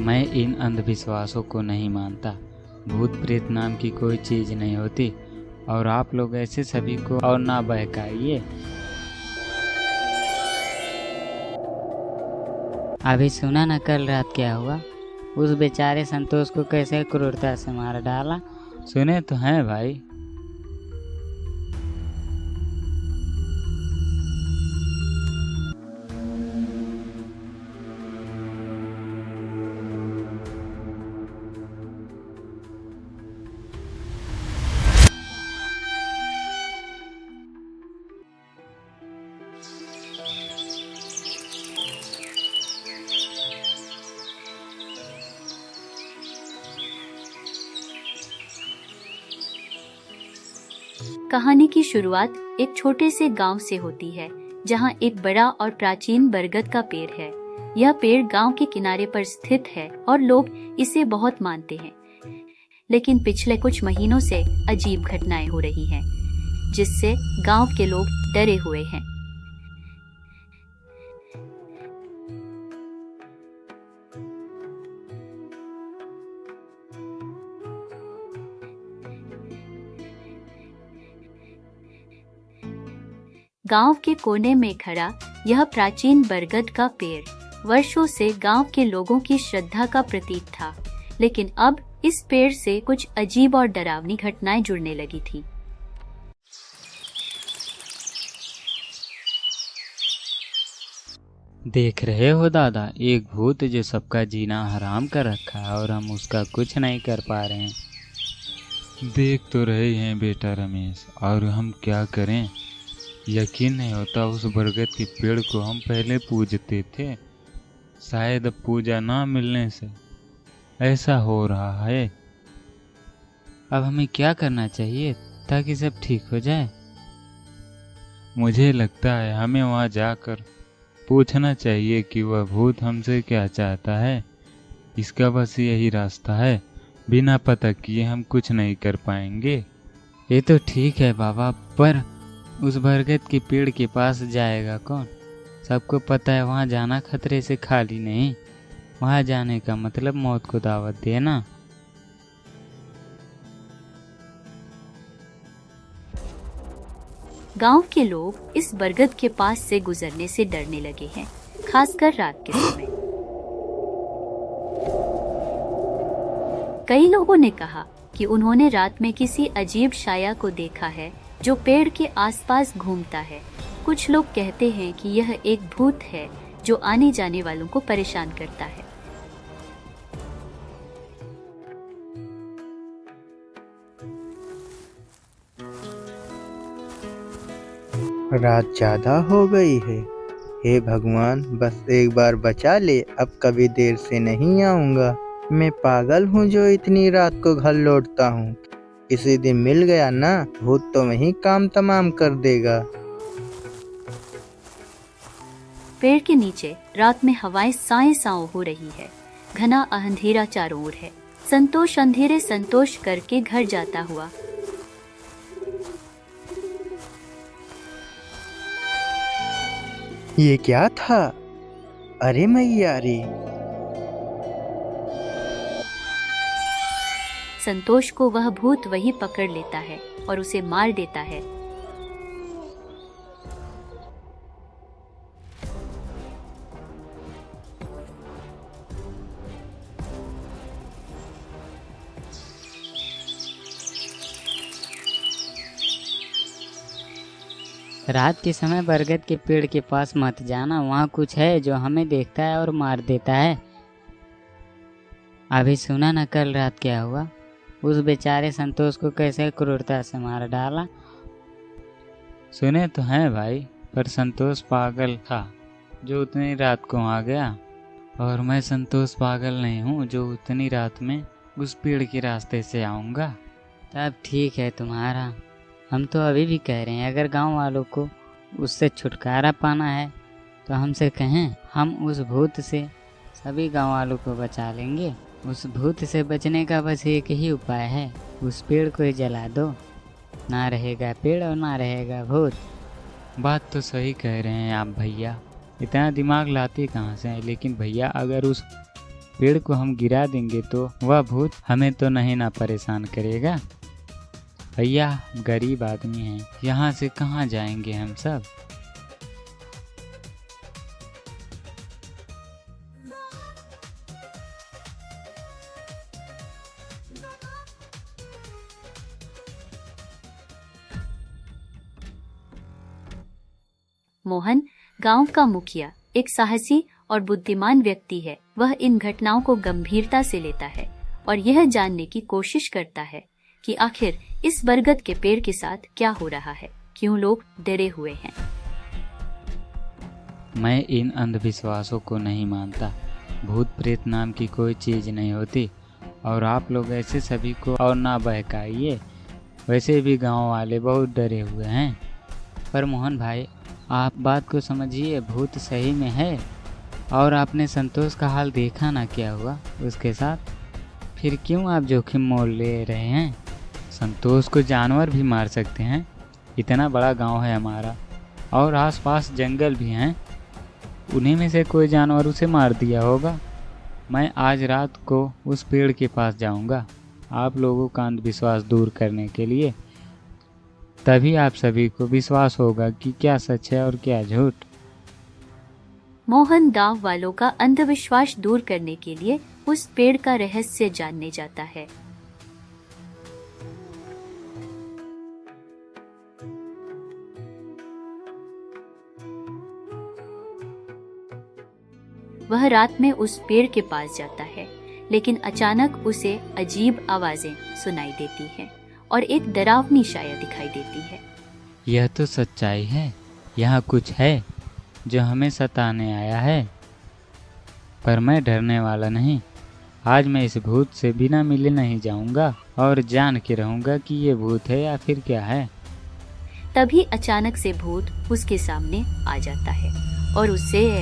मैं इन अंधविश्वासों को नहीं मानता। भूत प्रेत नाम की कोई चीज नहीं होती और आप लोग ऐसे सभी को और ना बहकाइए। अभी सुना ना कल रात क्या हुआ? उस बेचारे संतोष को कैसे क्रूरता से मार डाला। सुने तो हैं भाई। कहानी की शुरुआत एक छोटे से गांव से होती है, जहां एक बड़ा और प्राचीन बरगद का पेड़ है। यह पेड़ गांव के किनारे पर स्थित है और लोग इसे बहुत मानते हैं। लेकिन पिछले कुछ महीनों से अजीब घटनाएं हो रही हैं, जिससे गांव के लोग डरे हुए हैं। गांव के कोने में खड़ा यह प्राचीन बरगद का पेड़ वर्षों से गांव के लोगों की श्रद्धा का प्रतीक था। लेकिन अब इस पेड़ से कुछ अजीब और डरावनी घटनाएं जुड़ने लगी थी। देख रहे हो दादा, एक भूत जो सबका जीना हराम कर रखा है और हम उसका कुछ नहीं कर पा रहे हैं। देख तो रहे हैं बेटा रमेश, और हम क्या करें। यकीन नहीं होता, उस बरगद के पेड़ को हम पहले पूजते थे। शायद अब पूजा ना मिलने से ऐसा हो रहा है। अब हमें क्या करना चाहिए ताकि सब ठीक हो जाए? मुझे लगता है हमें वहां जाकर पूछना चाहिए कि वह भूत हमसे क्या चाहता है। इसका बस यही रास्ता है। बिना पता किए हम कुछ नहीं कर पाएंगे। ये तो ठीक है बाबा, पर उस बरगद के पेड़ के पास जाएगा कौन? सबको पता है वहाँ जाना खतरे से खाली नहीं। वहाँ जाने का मतलब मौत को दावत देना। गांव के लोग इस बरगद के पास से गुजरने से डरने लगे हैं, खासकर रात के समय। कई लोगों ने कहा कि उन्होंने रात में किसी अजीब साया को देखा है जो पेड़ के आसपास घूमता है। कुछ लोग कहते हैं कि यह एक भूत है जो आने जाने वालों को परेशान करता है। रात ज्यादा हो गई है। हे भगवान, बस एक बार बचा ले। अब कभी देर से नहीं आऊंगा। मैं पागल हूँ जो इतनी रात को घर लौटता हूँ। किसी दिन मिल गया ना, भूत तो वही काम तमाम कर देगा। पेड़ के नीचे रात में हवाएं साए साओ हो रही है। घना अंधेरा चारों ओर है। संतोष अंधेरे संतोष करके घर जाता हुआ ये क्या था? अरे मैया रे! संतोष को वह भूत वही पकड़ लेता है और उसे मार देता है। रात के समय बरगद के पेड़ के पास मत जाना, वहाँ कुछ है जो हमें देखता है और मार देता है। अभी सुना ना कल रात क्या हुआ? उस बेचारे संतोष को कैसे क्रूरता से मार डाला। सुने तो हैं भाई, पर संतोष पागल था जो उतनी रात को आ गया, और मैं संतोष पागल नहीं हूँ जो उतनी रात में उस पेड़ के रास्ते से आऊँगा। तब ठीक है तुम्हारा। हम तो अभी भी कह रहे हैं, अगर गांव वालों को उससे छुटकारा पाना है तो हमसे कहें, हम उस भूत से सभी गांव वालों को बचा लेंगे। उस भूत से बचने का बस एक ही उपाय है, उस पेड़ को ही जला दो। ना रहेगा पेड़ और ना रहेगा भूत। बात तो सही कह रहे हैं आप भैया, इतना दिमाग लाते कहाँ से हैं। लेकिन भैया, अगर उस पेड़ को हम गिरा देंगे तो वह भूत हमें तो नहीं ना परेशान करेगा। भैया गरीब आदमी हैं, यहाँ से कहाँ जाएंगे हम सब। मोहन गांव का मुखिया एक साहसी और बुद्धिमान व्यक्ति है। वह इन घटनाओं को गंभीरता से लेता है और यह जानने की कोशिश करता है कि आखिर इस बरगद के पेड़ के साथ क्या हो रहा है, क्यों लोग डरे हुए हैं। मैं इन अंधविश्वासों को नहीं मानता। भूत प्रेत नाम की कोई चीज नहीं होती और आप लोग ऐसे सभी को और ना बहकाइए। वैसे भी गांव वाले बहुत डरे हुए हैं। पर मोहन भाई आप बात को समझिए, भूत सही में है। और आपने संतोष का हाल देखा ना क्या हुआ उसके साथ। फिर क्यों आप जोखिम मोल ले रहे हैं। संतोष को जानवर भी मार सकते हैं। इतना बड़ा गांव है हमारा और आसपास जंगल भी हैं। उन्हीं में से कोई जानवर उसे मार दिया होगा। मैं आज रात को उस पेड़ के पास जाऊंगा आप लोगों का अंधविश्वास दूर करने के लिए। तभी आप सभी को विश्वास होगा कि क्या सच है और क्या झूठ। मोहन गांव वालों का अंधविश्वास दूर करने के लिए उस पेड़ का रहस्य जानने जाता है। वह रात में उस पेड़ के पास जाता है, लेकिन अचानक उसे अजीब आवाजें सुनाई देती हैं और एक डरावनी छाया दिखाई देती है। यह तो सच्चाई है, यहाँ कुछ है जो हमें सताने आया है। पर मैं डरने वाला नहीं। आज मैं इस भूत से बिना मिले नहीं जाऊंगा और जान के रहूंगा कि ये भूत है या फिर क्या है। तभी अचानक से भूत उसके सामने आ जाता है और उससे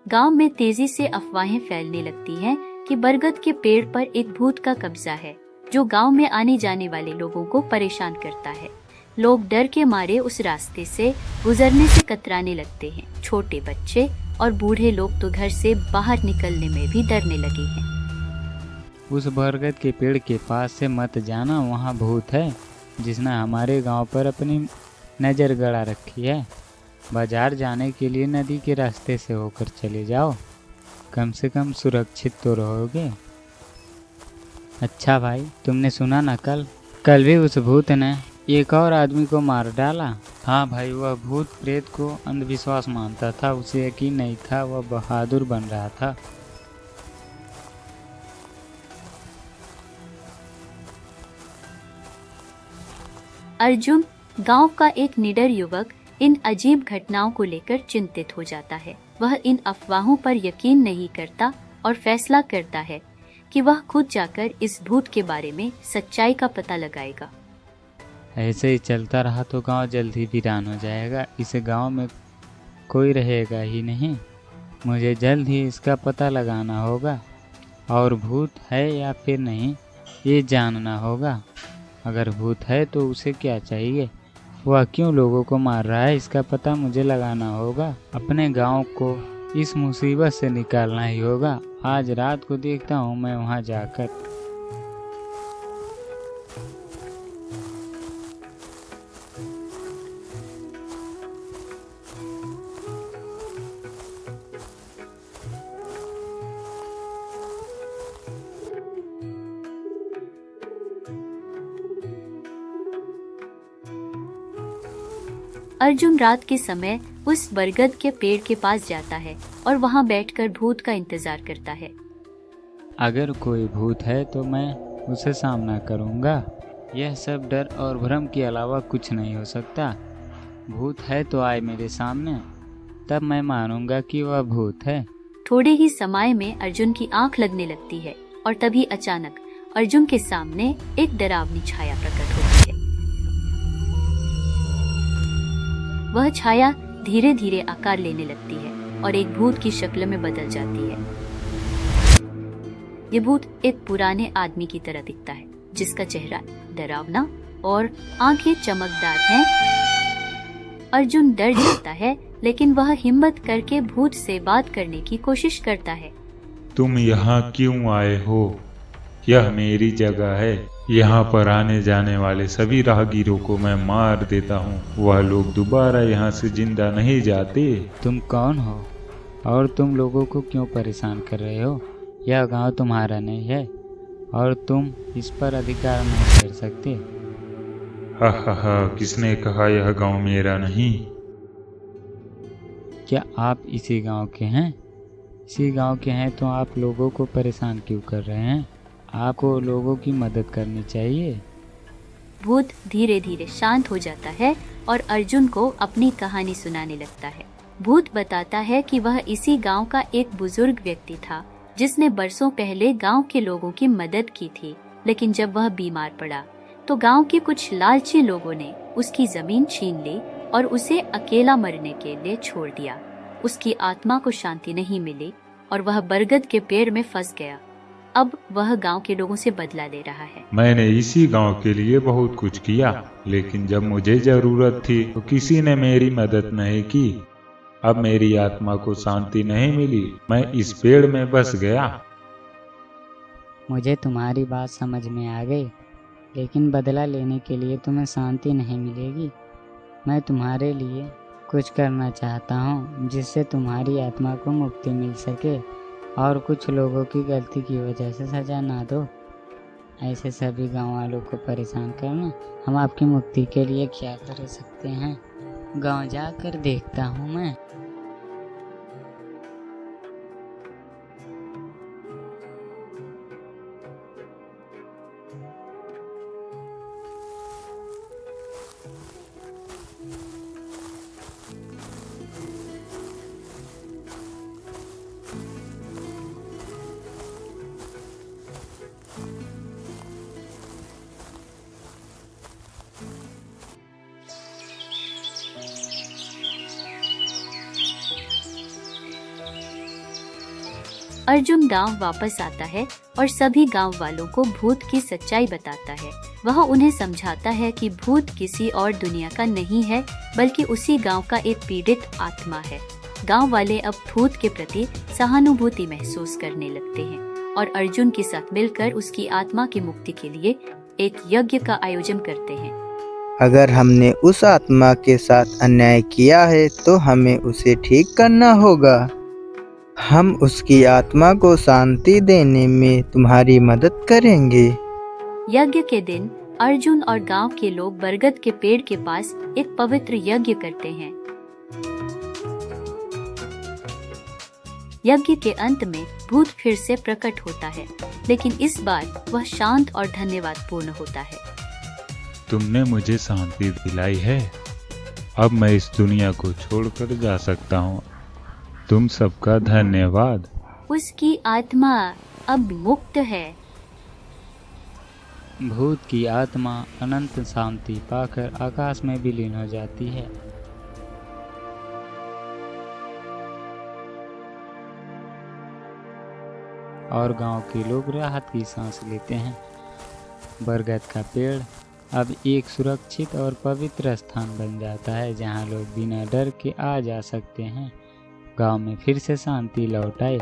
गांव में तेजी से अफवाहें फैलने लगती हैं कि बरगद के पेड़ पर एक भूत का कब्जा है जो गांव में आने जाने वाले लोगों को परेशान करता है। लोग डर के मारे उस रास्ते से गुजरने से कतराने लगते हैं। छोटे बच्चे और बूढ़े लोग तो घर से बाहर निकलने में भी डरने लगे हैं। उस बरगद के पेड़ के पास से मत जाना, वहाँ भूत है जिसने हमारे गांव पर अपनी नज़र गड़ा रखी है। बाजार जाने के लिए नदी के रास्ते से होकर चले जाओ, कम से कम सुरक्षित तो रहोगे। अच्छा भाई, तुमने सुना ना कल भी उस भूत ने एक और आदमी को मार डाला। हाँ भाई, वह भूत प्रेत को अंधविश्वास मानता था, उसे यकीन नहीं था, वह बहादुर बन रहा था। अर्जुन गांव का एक निडर युवक इन अजीब घटनाओं को लेकर चिंतित हो जाता है। वह इन अफवाहों पर यकीन नहीं करता और फैसला करता है कि वह खुद जाकर इस भूत के बारे में सच्चाई का पता लगाएगा। ऐसे ही चलता रहा तो गांव जल्द ही वीरान हो जाएगा। इस गांव में कोई रहेगा ही नहीं। मुझे जल्द ही इसका पता लगाना होगा और भूत है या फिर नहीं ये जानना होगा। अगर भूत है तो उसे क्या चाहिए, वह क्यों लोगों को मार रहा है, इसका पता मुझे लगाना होगा। अपने गांव को इस मुसीबत से निकालना ही होगा। आज रात को देखता हूँ मैं वहाँ जाकर। अर्जुन रात के समय उस बरगद के पेड़ के पास जाता है और वहां बैठकर भूत का इंतजार करता है। अगर कोई भूत है तो मैं उसे सामना करूंगा। यह सब डर और भ्रम के अलावा कुछ नहीं हो सकता। भूत है तो आए मेरे सामने, तब मैं मानूंगा कि वह भूत है। थोड़े ही समय में अर्जुन की आंख लगने लगती है और तभी अचानक अर्जुन के सामने एक डरावनी छाया प्रकट होती है। वह छाया धीरे धीरे आकार लेने लगती है और एक भूत की शक्ल में बदल जाती है। ये भूत एक पुराने आदमी की तरह दिखता है, जिसका चेहरा डरावना और आंखें चमकदार हैं। अर्जुन डर जाता है, लेकिन वह हिम्मत करके भूत से बात करने की कोशिश करता है। तुम यहाँ क्यों आए हो? यह मेरी जगह है। यहाँ पर आने जाने वाले सभी राहगीरों को मैं मार देता हूँ। वह लोग दोबारा यहाँ से जिंदा नहीं जाते। तुम कौन हो और तुम लोगों को क्यों परेशान कर रहे हो? यह गांव तुम्हारा नहीं है और तुम इस पर अधिकार नहीं कर सकते। हा, किसने कहा यह गांव मेरा नहीं? क्या आप इसी गांव के हैं? इसी गांव के हैं तो आप लोगों को परेशान क्यों कर रहे हैं? आपको लोगों की मदद करनी चाहिए। भूत धीरे धीरे शांत हो जाता है और अर्जुन को अपनी कहानी सुनाने लगता है। भूत बताता है कि वह इसी गांव का एक बुजुर्ग व्यक्ति था, जिसने बरसों पहले गांव के लोगों की मदद की थी। लेकिन जब वह बीमार पड़ा तो गांव के कुछ लालची लोगों ने उसकी जमीन छीन ली और उसे अकेला मरने के लिए छोड़ दिया। उसकी आत्मा को शांति नहीं मिली और वह बरगद के पेड़ में फंस गया। अब वह गांव के लोगों से बदला ले रहा है। मैंने इसी गांव के लिए बहुत कुछ किया, लेकिन जब मुझे जरूरत थी तो किसी ने मेरी मदद नहीं की। अब मेरी आत्मा को शांति नहीं मिली। मैं इस पेड़ में बस गया। मुझे तुम्हारी बात समझ में आ गई, लेकिन बदला लेने के लिए तुम्हें शांति नहीं मिलेगी। मैं तुम्हारे लिए कुछ करना चाहता हूँ, जिससे तुम्हारी आत्मा को मुक्ति मिल सके और कुछ लोगों की गलती की वजह से सजा ना दो। ऐसे सभी गांव वालों को परेशान करना। हम आपकी मुक्ति के लिए क्या कर सकते हैं? गांव जाकर देखता हूँ मैं। अर्जुन गांव वापस आता है और सभी गांव वालों को भूत की सच्चाई बताता है। वह उन्हें समझाता है कि भूत किसी और दुनिया का नहीं है, बल्कि उसी गांव का एक पीड़ित आत्मा है। गांव वाले अब भूत के प्रति सहानुभूति महसूस करने लगते हैं और अर्जुन के साथ मिलकर उसकी आत्मा की मुक्ति के लिए एक यज्ञ का आयोजन करते हैं। अगर हमने उस आत्मा के साथ अन्याय किया है तो हमें उसे ठीक करना होगा। हम उसकी आत्मा को शांति देने में तुम्हारी मदद करेंगे। यज्ञ के दिन अर्जुन और गांव के लोग बरगद के पेड़ के पास एक पवित्र यज्ञ करते हैं। यज्ञ के अंत में भूत फिर से प्रकट होता है, लेकिन इस बार वह शांत और धन्यवाद पूर्ण होता है। तुमने मुझे शांति दिलाई है। अब मैं इस दुनिया को छोड़कर जा सकता हूँ। तुम सबका धन्यवाद। उसकी आत्मा अब मुक्त है। भूत की आत्मा अनंत शांति पाकर आकाश में विलीन हो जाती है। और गांव के लोग राहत की सांस लेते हैं। बरगद का पेड़ अब एक सुरक्षित और पवित्र स्थान बन जाता है, जहां लोग बिना डर के आ जा सकते हैं। गांव में फिर से शांति लौट आए